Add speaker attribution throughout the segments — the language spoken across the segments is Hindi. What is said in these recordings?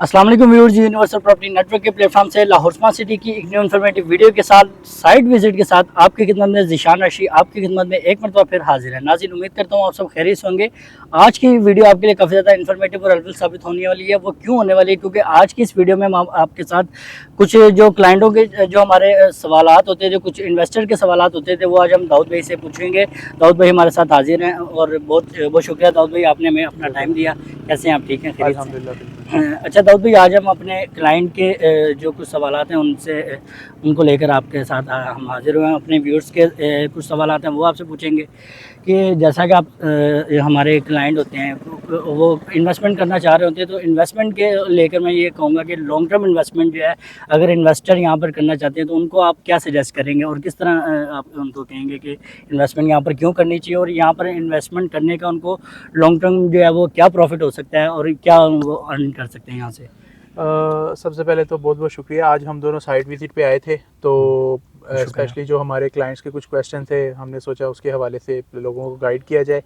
Speaker 1: अस्सलाम वालेकुम व्यूअर्स, यूनिवर्सल प्रॉपर्टी नेटवर्क के प्लेटफॉर्म से लाहौर स्मार्ट सिटी की एक न्यू इन्फॉर्मेटिव वीडियो के साथ साइट विजिट के साथ आपकी खिदमत में ज़ीशान रशीद आपकी खिदमत में एक मरतबा फिर हाजिर है। नाज़रीन, उम्मीद करता हूँ आप सब खैरियत से होंगे। आज की वीडियो आपके लिए काफ़ी ज़्यादा इन्फॉर्मेटिव और हेल्पफुल साबित होने वाली है। वो क्यों होने वाली है? क्योंकि आज की इस वीडियो में हम आपके साथ कुछ जो क्लाइंटों के जो हमारे सवालात होते हैं, जो कुछ इन्वेस्टर के सवालात होते थे, वो आज हम दाऊद भाई से पूछेंगे। दाऊद भाई हमारे साथ हाजिर हैं और बहुत बहुत शुक्रिया दाऊद भाई, आपने हमें अपना टाइम दिया। कैसे हैं आप? ठीक हैं? अल्हम्दुलिल्लाह। अच्छा दाऊद भाई, आज हम अपने क्लाइंट के जो कुछ सवालात हैं उनको लेकर आपके साथ हम हाजिर हुए हैं। अपने व्यूअर्स के कुछ सवालात हैं वो आपसे पूछेंगे कि जैसा कि आप हमारे क्लाइंट होते हैं वो इन्वेस्टमेंट करना चाह रहे होते हैं, तो इन्वेस्टमेंट के लेकर मैं ये कहूँगा कि लॉन्ग टर्म इन्वेस्टमेंट जो है, अगर इन्वेस्टर यहाँ पर करना चाहते हैं तो उनको आप क्या सजेस्ट करेंगे और किस तरह आप उनको कहेंगे कि इन्वेस्टमेंट यहाँ पर क्यों करनी चाहिए और यहाँ पर इन्वेस्टमेंट करने का उनको लॉन्ग टर्म जो है वो क्या प्रॉफिट हो सकता है और क्या वो अर्न कर सकते हैं यहाँ से?
Speaker 2: सबसे पहले तो बहुत बहुत शुक्रिया। आज हम दोनों साइट विज़िट पे आए थे, तो स्पेशली जो हमारे क्लाइंट्स के कुछ क्वेश्चन थे, हमने सोचा उसके हवाले से लोगों को गाइड किया जाए।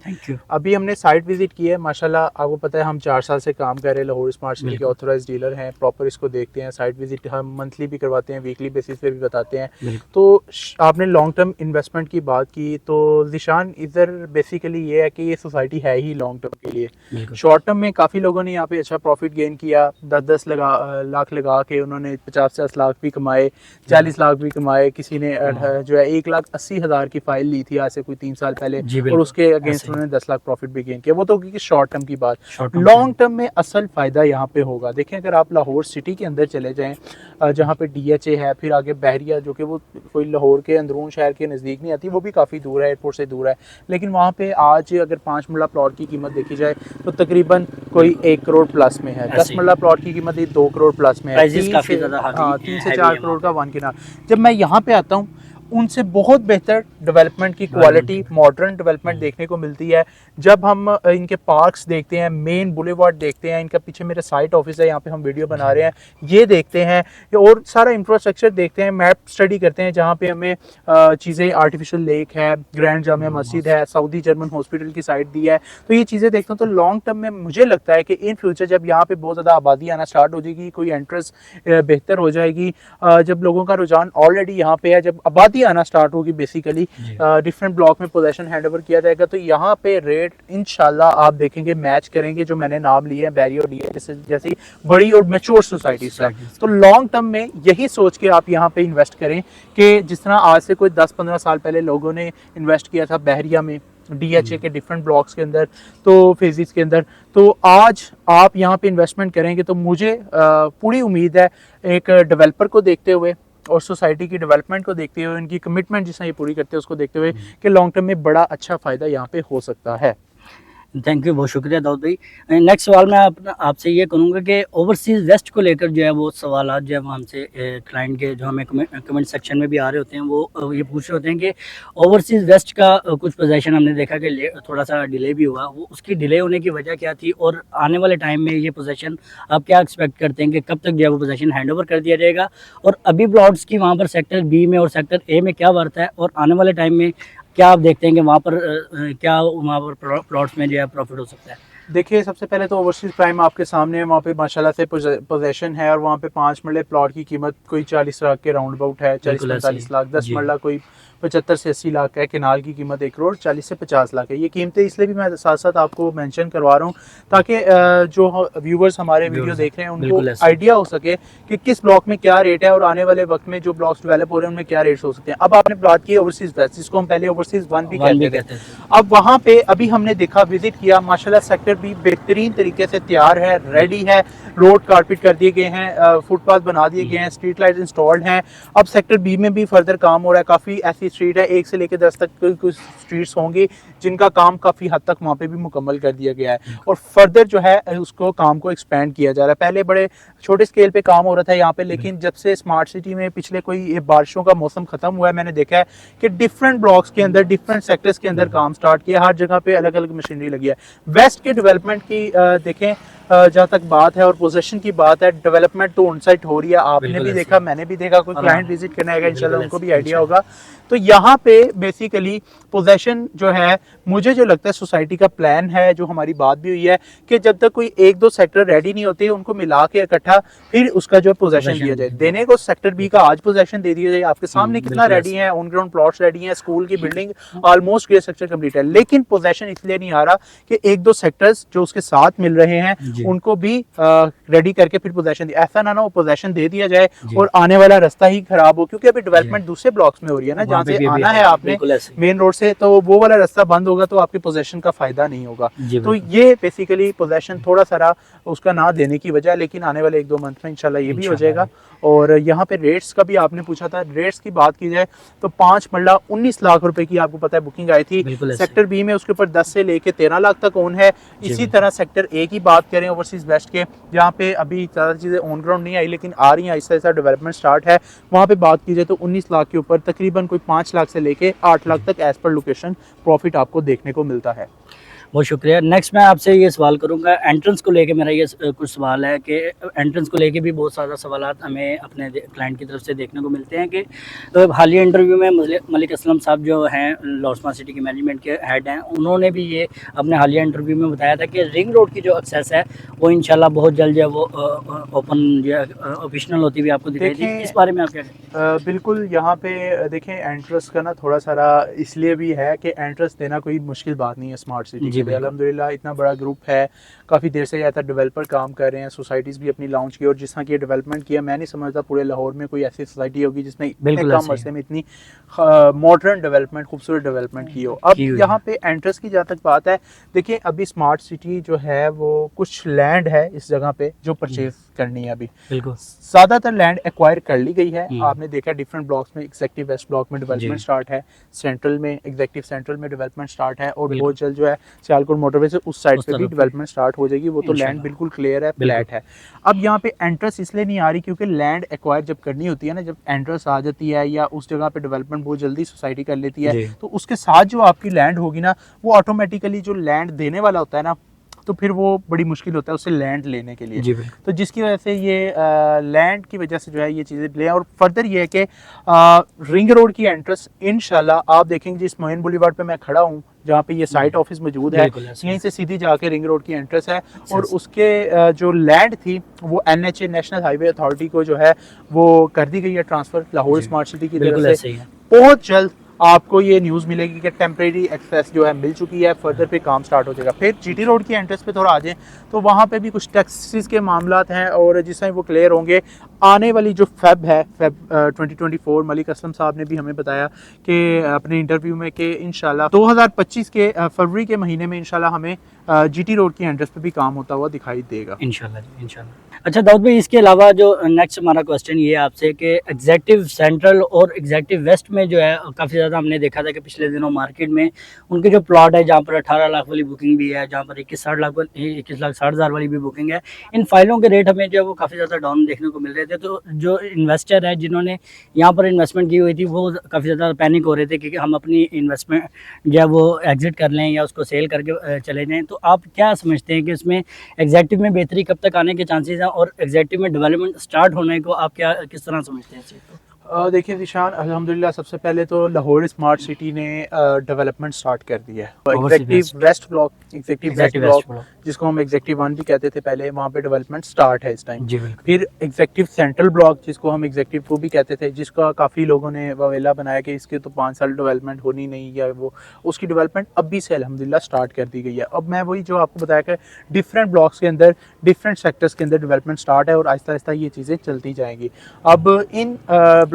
Speaker 2: अभी हमने साइट विज़िट की है, माशाल्लाह आपको पता है हम 4 साल से काम कर रहे हैं, लाहौर स्मार्ट सिटी के ऑथराइज डीलर हैं, प्रॉपर इसको देखते हैं। साइट विज़िट हम मंथली भी करवाते हैं, वीकली बेसिस पे भी बताते हैं। तो आपने लॉन्ग टर्म इन्वेस्टमेंट की बात की, तो ज़ीशान इधर बेसिकली ये है कि ये सोसाइटी है ही लॉन्ग टर्म के लिए। शॉर्ट टर्म में काफ़ी लोगों ने यहाँ पे अच्छा प्रॉफिट गेन किया, 10-10 लाख लगा के उन्होंने 50-50 लाख भी कमाए, 40 लाख भी कमाए। किसी ने जो है 1,80,000 की फाइल ली थी आज से कोई 3 साल पहले, और उसके अगेंस्ट उन्होंने 10 लाख प्रॉफिट भी गेन किया। वो तो क्योंकि शॉर्ट टर्म की बात। लॉन्ग टर्म में असल फायदा यहाँ पे होगा। देखें, अगर आप लाहौर सिटी के अंदर चले जाएं, जहाँ पे DHA है, फिर आगे बहरिया जो कि वो कोई लाहौर के अंदरून शहर के नज़दीक नहीं आती, वो भी काफ़ी दूर है, एयरपोर्ट से दूर है, लेकिन वहाँ पे आज अगर 5 मरला प्लॉट की कीमत देखी जाए तो तकरीबन कोई 1 करोड़ प्लस में है। 10 मरला प्लॉट की कीमत 2 करोड़ प्लस में है। 3 से 4 करोड़ का 1 किनार। जब मैं यहाँ पे आता हूँ, उनसे बहुत बेहतर डेवलपमेंट की क्वालिटी, मॉडर्न डेवलपमेंट देखने को मिलती है। जब हम इनके पार्क्स देखते हैं, मेन बुलेवार्ड देखते हैं, इनका पीछे मेरा साइट ऑफिस है, यहाँ पे हम वीडियो बना रहे हैं, ये देखते हैं, और सारा इंफ्रास्ट्रक्चर देखते हैं, मैप स्टडी करते हैं, जहाँ पे हमें चीज़ें, आर्टिफिशियल लेक है, ग्रैंड जामिया मस्जिद है, सऊदी जर्मन हॉस्पिटल की साइट दी है, तो ये चीज़ें देखता हूँ। तो लॉन्ग टर्म में मुझे लगता है कि इन फ्यूचर जब यहाँ पे बहुत ज़्यादा आबादी आना स्टार्ट हो जाएगी, कोई एंट्रेंस बेहतर हो जाएगी, जब लोगों का रुझान ऑलरेडी यहाँ पे है, जब आबादी आना स्टार्ट होगी, बेसिकली डिफरेंट ब्लॉक में पोजीशन हैंडओवर किया जाएगा, तो यहाँ पे रेट इंशाल्लाह आप देखेंगे मैच करेंगे जो मैंने नाम लिए हैं, बैरियो DHA जैसी बड़ी और मैच्योर सोसाइटी से। तो लॉन्ग टर्म में यही सोच के आप यहाँ पे इन्वेस्ट करें कि जिस तरह आज से कोई 10-15 साल पहले लोगों ने इन्वेस्ट किया था बहरिया में, DHA के डिफरेंट ब्लॉक्स के अंदर, तो फेजेस के अंदर, तो आज आप यहाँ पे इन्वेस्टमेंट करेंगे तो मुझे पूरी उम्मीद है, एक डेवलपर को देखते हुए और सोसाइटी की डेवलपमेंट को देखते हुए, उनकी कमिटमेंट जिस तरह ये पूरी करते हैं उसको देखते हुए, कि लॉन्ग टर्म में बड़ा अच्छा फ़ायदा यहाँ पे हो सकता है।
Speaker 1: थैंक यू, बहुत शुक्रिया दाऊद भाई। नेक्स्ट सवाल मैं आपसे ये करूँगा कि ओवरसीज़ वेस्ट को लेकर जो है वो सवाल जो है हमसे क्लाइंट के जो हमें कमेंट सेक्शन में भी आ रहे होते हैं, वो ये पूछ रहे होते हैं कि ओवरसीज़ वेस्ट का कुछ पोजीशन हमने देखा कि थोड़ा सा डिले भी हुआ, वो उसकी डिले होने की वजह क्या थी और आने वाले टाइम में ये पोजीशन आप क्या एक्सपेक्ट करते हैं कि कब तक जो है वो पोजीशन हैंड ओवर कर दिया जाएगा, और अभी प्लॉट्स की वहाँ पर सेक्टर B में और सेक्टर A में क्या वर्थ है, और आने वाले टाइम में क्या आप देखते हैं कि वहाँ पर प्लॉट्स में जो है प्रॉफिट हो सकता है?
Speaker 2: देखिए, सबसे पहले तो ओवरसीज प्राइम आपके सामने है, वहाँ पे माशाल्लाह से पोजीशन है, और वहाँ पे 5 मरले प्लॉट की कीमत कोई 40 लाख के राउंड अबाउट है, 40-45 लाख। 10 मरला कोई 75 से 80 लाख है। केनाल की कीमत 1 करोड़ 40 से 50 लाख है। ये कीमतें इसलिए भी मैं साथ साथ आपको मेंशन करवा रहा हूँ ताकि जो व्यूवर्स हमारे वीडियो देख रहे हैं उनको आइडिया हो सके कि किस ब्लॉक में क्या रेट है, और आने वाले वक्त में जो ब्लॉक्स डेवलप हो रहे हैं उनमें क्या रेट्स हो सकते हैं। अब आपने प्लॉट की ओवरसीज वेस्ट, जिसको हम पहले ओवरसीज 1 भी कहते थे, अब वहाँ पे अभी हमने देखा, विजिट किया, माशाल्लाह सेक्टर भी बेहतरीन तरीके से तैयार है, रेडी है, रोड कारपेट कर दिए गए हैं, फुटपाथ बना दिए गए हैं, स्ट्रीट लाइट इंस्टॉल्ड हैं। अब सेक्टर B में भी फर्दर काम हो रहा है, काफ़ी ऐसी स्ट्रीट है 1 से लेकर 10 तक कुछ स्ट्रीट्स होंगी जिनका काम काफ़ी हद तक वहाँ पे भी मुकम्मल कर दिया गया है, और फर्दर जो है उसको काम को एक्सपेंड किया जा रहा है। पहले बड़े छोटे स्केल पे काम हो रहा था यहाँ पे, लेकिन जब से स्मार्ट सिटी में पिछले कोई बारिशों का मौसम खत्म हुआ है, मैंने देखा है कि डिफरेंट ब्लॉक्स के अंदर, डिफरेंट सेक्टर्स के अंदर काम स्टार्ट किया, हर जगह पे अलग अलग मशीनरी लगी है। वेस्ट के डेवलपमेंट की देखें, जहाँ तक बात है और पोजीशन की बात है, डेवलपमेंट तो ऑन साइट हो रही है, आपने भी देखा, मैंने भी देखा, कोई क्लाइंट विजिट करने आएगा इंशाल्लाह उनको भी आइडिया होगा। तो यहाँ पे बेसिकली पोजेशन जो है, मुझे जो लगता है सोसाइटी का प्लान है, जो हमारी बात भी हुई है कि जब तक कोई एक दो सेक्टर रेडी नहीं होते उनको मिला के इकट्ठा फिर उसका जो पोजेशन दिया जाए। देने को सेक्टर बी का आज पोजेशन दे दिया जाए, आपके सामने कितना रेडी है, ऑन ग्राउंड प्लॉट्स रेडी हैं, स्कूल की building almost grey structure complete है, लेकिन पोजेशन इसलिए नहीं आ रहा कि एक दो सेक्टर्स जो उसके साथ मिल रहे हैं उनको भी रेडी करके फिर पोजेशन दिया। ऐसा ना वो पोजेशन दे दिया जाए और आने वाला रास्ता ही खराब हो, क्योंकि अभी डेवलपमेंट दूसरे ब्लॉक्स में हो रही है ना, जहाँ से आना है आपने मेन रोड से, तो वो वाला रास्ता बंद होगा तो आपके पोजेशन का फायदा नहीं होगा। तो ये बेसिकली पोजेशन थोड़ा सा उसका ना देने की वजह, लेकिन आने वाले 1-2 मंथ में इंशाल्लाह ये भी हो जाएगा। और यहाँ पे रेट्स का भी आपने पूछा था, रेट्स की बात की जाए तो 5 मरला 19 लाख रुपए की आपको पता है बुकिंग आई थी। सेक्टर बी में उसके ऊपर 10 से लेके 13 लाख तक ओन है। इसी तरह सेक्टर ए की बात करें ओवरसीज वेस्ट के, जहाँ पे अभी ज़्यादा चीज़ें ऑन ग्राउंड नहीं आई लेकिन आ रही हैं, आहिस्ता आहिस्ता डेवलपमेंट स्टार्ट है, वहाँ पे बात की जाए तो 19 लाख के ऊपर तकरीबन कोई 5 लाख से लेके 8 लाख तक एज पर लोकेशन प्रॉफिट आपको देखने को मिलता है।
Speaker 1: बहुत शुक्रिया। नेक्स्ट मैं आपसे ये सवाल करूंगा, एंट्रेंस को लेके मेरा ये कुछ सवाल है कि एंट्रेंस को लेके भी बहुत सारा सवालात हमें अपने क्लाइंट की तरफ से देखने को मिलते हैं कि हालिया इंटरव्यू में मलिक असलम साहब जो हैं लाहौर स्मार्ट सिटी की मैनेजमेंट के हेड हैं, उन्होंने भी ये अपने हालिया इंटरव्यू में बताया था कि रिंग रोड की जो एक्सेस है वो इंशाल्लाह बहुत जल्द जो है वो ओपन जो है ऑफिशियल होती हुई आपको दिखाई दी। इस बारे में आप क्या
Speaker 2: बिल्कुल यहाँ पे देखें, एंट्रेंस का ना थोड़ा सारा इसलिए भी है कि एंट्रेंस देना कोई मुश्किल बात नहीं है स्मार्ट सिटी। अल्हम्दुलिल्लाह इतना बड़ा ग्रुप है, काफ़ी देर से ज़्यादा डेवलपर काम कर रहे हैं, सोसाइटीज़ भी अपनी लॉन्च की, और जिस तरह की डेवलपमेंट किया, मैं नहीं समझता पूरे लाहौर में कोई ऐसी सोसाइटी होगी जिसने इतने कम अरसे में इतनी मॉडर्न डेवलपमेंट, खूबसूरत डेवलपमेंट की हो। अब यहाँ पे एंट्रेंस की जहाँ तक बात है, देखिए अभी स्मार्ट सिटी जो है वो कुछ लैंड है इस जगह पे जो परचेज करनी है, अभी ज़्यादातर लैंड एक्वायर कर ली गई है। आपने देखा डिफरेंट ब्लॉक्स में, एग्जेक्टिव वेस्ट ब्लॉक में डेवलपमेंट स्टार्ट है, सेंट्रल में एग्जेक्टिव सेंट्रल में डेवलपमेंट स्टार्ट है, और बहुत जल्द जो है सियालकोट मोटरवे से उस साइड पे भी डेवलपमेंट स्टार्ट हो जाएगी। वो तो लैंड बिल्कुल क्लियर है, फ्लैट है। अब यहाँ पे एंट्रेंस इसलिए नहीं आ रही क्योंकि लैंड एक्वायर जब करनी होती है ना, जब एंट्रेंस आ जाती है या उस जगह पे डेवलपमेंट बहुत जल्दी सोसाइटी कर लेती है, तो उसके साथ जो आपकी लैंड होगी ना, वो ऑटोमेटिकली जो लैंड देने वाला होता है ना, तो फिर वो बड़ी मुश्किल होता है उससे लैंड लेने के लिए। तो जिसकी वजह से ये लैंड की वजह से जो है ये चीज़ें डिले। और फर्दर ये है कि रिंग रोड की एंट्रेंस इंशाल्लाह आप देखेंगे, जिस मोइन बुलीवार्ड पे मैं खड़ा हूँ, जहाँ पे ये साइट ऑफिस मौजूद है, यहीं से सीधी जाके रिंग रोड की एंट्रेंस है, और उसके जो लैंड थी वो NHA नेशनल हाईवे अथॉरिटी को जो है वो कर दी गई है ट्रांसफर लाहौर स्मार्ट सिटी की तरफ से। बहुत जल्द आपको ये न्यूज़ मिलेगी कि टेम्परेरी एक्सेस जो है मिल चुकी है, फर्दर पे काम स्टार्ट हो जाएगा। फिर GT रोड की एंट्रेंस पे थोड़ा आ जाए तो वहाँ पे भी कुछ टैक्सेस के मामलात हैं, और जिस तरह वो क्लियर होंगे आने वाली जो फेब 2024, मलिक असलम साहब ने भी हमें बताया कि अपने इंटरव्यू में कि इंशाल्लाह 2025 के फरवरी के महीने में इंशाल्लाह हमें GT रोड की एंट्रेंस पे भी काम होता हुआ दिखाई देगा
Speaker 1: इंशाल्लाह। अच्छा दाऊद भाई, इसके अलावा जो नेक्स्ट हमारा क्वेश्चन ये है आपसे कि एग्जेक्टिव सेंट्रल और एग्जेक्टिव वेस्ट में जो है काफ़ी ज़्यादा हमने देखा था कि पिछले दिनों मार्केट में उनके जो प्लॉट है, जहाँ पर 18 लाख वाली बुकिंग भी है, जहाँ पर 21,60,000 वाली भी बुकिंग है, इन फाइलों के रेट हमें जो है वो काफ़ी ज़्यादा डाउन देखने को मिल रहे थे। तो जो इन्वेस्टर है जिन्होंने यहाँ पर इन्वेस्टमेंट की हुई थी वो काफ़ी ज़्यादा पैनिक हो रहे थे कि हम अपनी इन्वेस्टमेंट जो है वो एग्जिट कर लें या उसको सेल करके चले जाएँ। तो आप क्या समझते हैं कि इसमें एग्जेक्टिव में बेहतरी कब तक आने के चांसेस हैं, और एग्जेक्टिव में डेवलपमेंट स्टार्ट होने को आप किस तरह समझते हैं इस चीज़ को?
Speaker 2: देखिए निशान, अल्हम्दुलिल्लाह सबसे पहले तो लाहौर स्मार्ट सिटी ने डेवलपमेंट स्टार्ट कर दिया है। एग्जेक्टिव वेस्ट ब्लॉक, जिसको हम एग्जेक्टिव 1 भी कहते थे पहले, वहाँ पे डेवलपमेंट स्टार्ट है इस टाइम। फिर एग्जेक्टिव सेंट्रल ब्लॉक, जिसको हम एग्जेक्टिव 2 भी कहते थे, जिसका काफ़ी लोगों ने वावेला बनाया कि इसके तो 5 साल डेवलपमेंट होनी नहीं, या वो उसकी डेवलपमेंट अभी से अल्हम्दुलिल्लाह स्टार्ट कर दी गई है। अब मैं वही जो आपको बताया कि डिफरेंट ब्लॉक्स के अंदर, डिफरेंट सेक्टर्स के अंदर डेवलपमेंट स्टार्ट है, और आहिस्ता आहिस्ता ये चीज़ें चलती जाएंगी। अब इन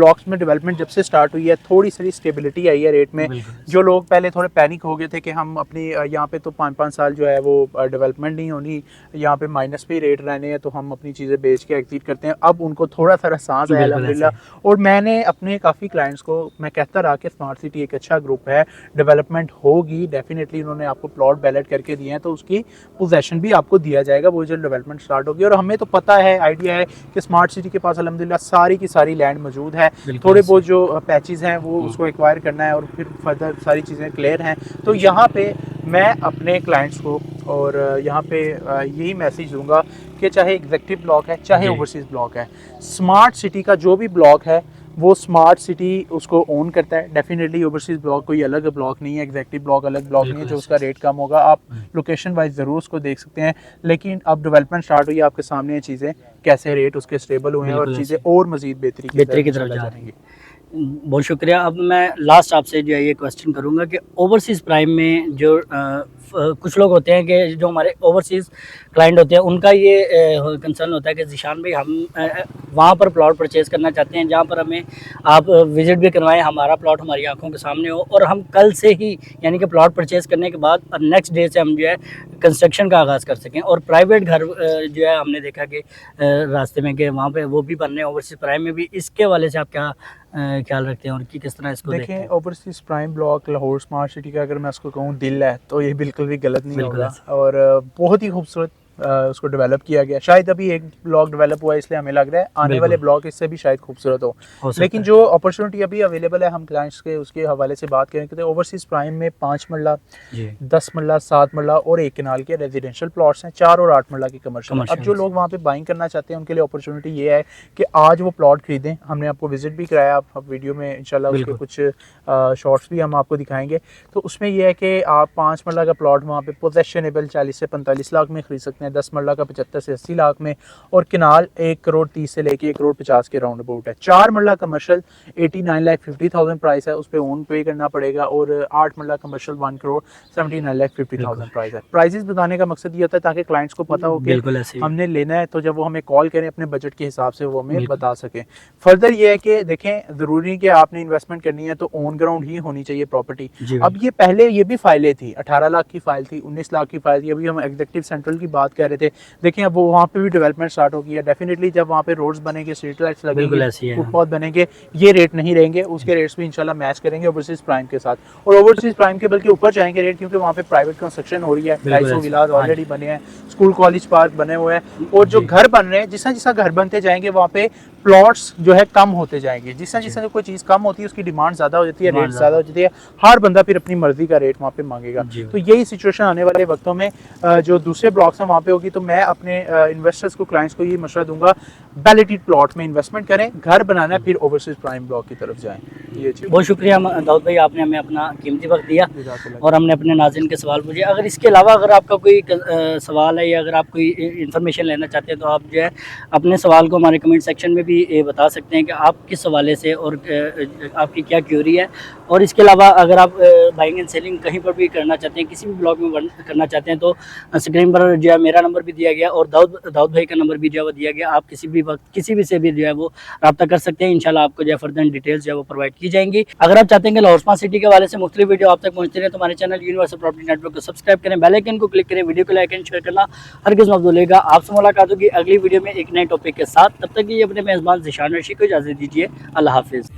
Speaker 2: ब्लॉक्स में डेवलपमेंट जब से स्टार्ट हुई है, थोड़ी सी स्टेबिलिटी आई है रेट में। जो लोग पहले थोड़े पैनिक हो गए थे कि हम अपनी यहाँ पे तो 5-5 साल जो है वो डेवलपमेंट नहीं होनी, यहाँ पे माइनस पे रेट रहने हैं, तो हम अपनी चीज़ें बेच के एग्जिट करते हैं, अब उनको थोड़ा सा सांस है अल्हम्दुलिल्लाह। और मैंने अपने काफ़ी क्लाइंट्स को मैं कहता रहा कि स्मार्ट सिटी एक अच्छा ग्रुप है, डेवलपमेंट होगी डेफिनेटली। उन्होंने आपको प्लॉट बैलेट करके दिए हैं, तो उसकी पोजेसन भी आपको दिया जाएगा वो जो डेवलपमेंट स्टार्ट होगी। और हमें तो पता है, आइडिया है कि स्मार्ट सिटी के पास अल्हम्दुलिल्लाह सारी की सारी लैंड मौजूद है, थोड़े बहुत जो पैचेस हैं वो उसको एक्वायर करना है, और फिर फर्दर सारी चीज़ें क्लियर हैं। तो यहाँ पे मैं अपने क्लाइंट्स को और यहाँ पे यही मैसेज दूंगा कि चाहे एग्जेक्टिव ब्लॉक है, चाहे ओवरसीज़ ब्लॉक है, स्मार्ट सिटी का जो भी ब्लॉक है वो स्मार्ट सिटी उसको ओन करता है। डेफिनेटली ओवरसीज ब्लॉक कोई अलग ब्लॉक नहीं है, एग्जैक्टली ब्लॉक अलग ब्लॉक नहीं है जो उसका रेट कम होगा। आप लोकेशन वाइज ज़रूर उसको देख सकते हैं, लेकिन अब डेवलपमेंट स्टार्ट हुई है, आपके सामने ये चीज़ें कैसे रेट उसके स्टेबल हुए हैं और चीज़ें और मज़ीद बेहतरी की तरफ जा रही हैं।
Speaker 1: बहुत शुक्रिया। अब मैं लास्ट आपसे जो है ये क्वेश्चन करूंगा कि ओवरसीज़ प्राइम में जो कुछ लोग होते हैं कि जो हमारे ओवरसीज़ क्लाइंट होते हैं उनका ये कंसर्न होता है कि ज़ीशान भाई हम वहाँ पर प्लॉट परचेज़ करना चाहते हैं जहाँ पर हमें आप विज़िट भी करवाएं, हमारा प्लॉट हमारी आंखों के सामने हो और हम कल से ही यानी कि प्लॉट परचेज़ करने के बाद नेक्स्ट डे से हम जो है कंस्ट्रक्शन का आगाज़ कर सकें। और प्राइवेट घर जो है हमने देखा कि रास्ते में कि वहाँ पे वो भी बन रहे हैं ओवरसीज़ प्राइम में भी। इसके वाले से आप क्या ख्याल रखते हैं और कि किस तरह इसको देखते हैं?
Speaker 2: Overseas prime block Lahore smart city का अगर मैं उसको कहूँ दिल है तो ये बिल्कुल भी गलत नहीं होगा और बहुत ही खूबसूरत उसको डेवलप किया गया। शायद अभी एक ब्लॉक डेवलप हुआ है इसलिए हमें लग रहा है आने वाले ब्लॉक इससे भी शायद खूबसूरत हो लेकिन जो अपॉर्चुनिटी अभी अवेलेबल है हम क्लाइंट्स के उसके हवाले से बात करें तो ओवरसीज़ प्राइम में 5 मरला 10 मरला 7 मरला और 1 कनाल के रेजिडेंशियल प्लॉट्स हैं, 4 और 8 मरला की कमर्शियल। अब जो लोग वहाँ पे बाइंग करना चाहते हैं उनके लिए अपॉर्चुनिटी ये है कि आज वो प्लॉट खरीदें। हमने आपको विजिट भी कराया, आप वीडियो में इंशाल्लाह उसके कुछ शॉर्ट्स भी हम आपको दिखाएंगे। तो उसमें यह है कि आप 5 मरला का प्लॉट वहाँ पे पोजेशनेबल 40 से 45 लाख में खरीद सकते हैं, 10 मरला का 75 से 80 लाख में और किनाल 1 करोड़ 30 से लेके 1 करोड़ 50 के राउंड अबाउट है। 4 मरला कमर्शियल 89,50,000 प्राइस है, उस पर ओन पे करना पड़ेगा और 8 मरला कमर्शियल 1 करोड़ 79,50,000 प्राइस है। प्राइसेस बताने का मकसद ये होता है ताकि क्लाइंट्स को पता हो कि हमने लेना है तो जब वो हमें कॉल करें अपने बजट के हिसाब से वो हमें बता सकें। फर्दर ये है कि देखें ज़रूरी कि आपने इन्वेस्टमेंट करनी है तो ऑन ग्राउंड ही होनी चाहिए प्रॉपर्टी। अब ये पहले ये भी फाइलें थी, 18 लाख की फाइल थी, 19 लाख की फाइल थी। अभी हम एग्जीक्यूटिव सेंट्रल की बात कर रहे थे, देखिए अब वो वहाँ पे भी डेवलपमेंट स्टार्ट हो गई है। डेफिनेटली जब वहाँ पे रोड्स बनेंगे, स्ट्रीट लाइट्स लगेंगे, फुटपाथ बनेंगे, ये रेट नहीं रहेंगे, उसके रेट्स भी इंशाल्लाह मैच करेंगे ओवरसीज़ प्राइम के साथ। और ओवरसीज़ प्राइम के बल्कि ऊपर जाएंगे रेट क्योंकि वहाँ पे प्राइवेट कंस्ट्रक्शन हो रही है, 250 विलास ऑलरेडी बने हैं, स्कूल कॉलेज पार्क बने हुए हैं और जो घर बन रहे हैं जिस जिस घर बनते जाएंगे वहाँ पे प्लॉट्स जो है कम होते जाएंगे। जिस जिस कोई चीज़ कम होती है उसकी डिमांड ज़्यादा हो जाती है, रेट ज़्यादा हो जाती है, हर बंदा फिर अपनी मर्जी का रेट वहाँ पे मांगेगा। तो यही सिचुएशन आने वाले वक्तों में जो दूसरे ब्लॉक्स हैं वहाँ पे होगी। तो मैं अपने इन्वेस्टर्स को, क्लाइंट्स को ये मशवरा दूंगा, बैलेटेड प्लॉट में इन्वेस्टमेंट करें, घर बनाना है फिर ओवरसीज़ प्राइम ब्लॉक की तरफ जाएं। ये बहुत
Speaker 1: शुक्रिया दाऊद भाई, आपने हमें अपना कीमती वक्त दिया और हमने अपने नाज़रीन के सवाल पूछे। अगर इसके अलावा अगर आपका कोई सवाल है या अगर आप कोई इन्फॉर्मेशन लेना चाहते हैं तो आप जो है अपने सवाल को हमारे कमेंट सेक्शन में भी बता सकते हैं कि आप किस हवाले से और आपकी क्या क्यूरी है। और इसके अलावा अगर आप बाइंग एंड सेलिंग कहीं पर भी करना चाहते हैं, किसी भी ब्लॉक में करना चाहते हैं तो स्क्रीन पर जो है मेरा नंबर भी दिया गया और दाऊद भाई का नंबर भी जो है वो दिया गया। आप किसी भी वक्त किसी भी से भी जो है वो रब्ता कर सकते हैं। इंशाल्लाह आपको जो है फर्दर डिटेल्स जो है वो प्रोवाइड की जाएंगी। अगर आप चाहते हैं कि लाहौर स्मार्ट सिटी के हवाले से मुख्तलिफ वीडियो आप तक पहुँचते रहे तो हमारे चैनल यूनिवर्सल प्रॉपर्टी नेटवर्क को सब्सक्राइब करें, बेल आइकन को क्लिक करें, वीडियो को लाइक एंड शेयर करना हरगिज़ मत भूलिएगा। आपसे मुलाकात होगी अगली वीडियो में एक नए टॉपिक के साथ। तब तक ये अपने मेज़बान ज़ीशान रशीद को इजाज़त दीजिए। अल्लाह हाफिज़।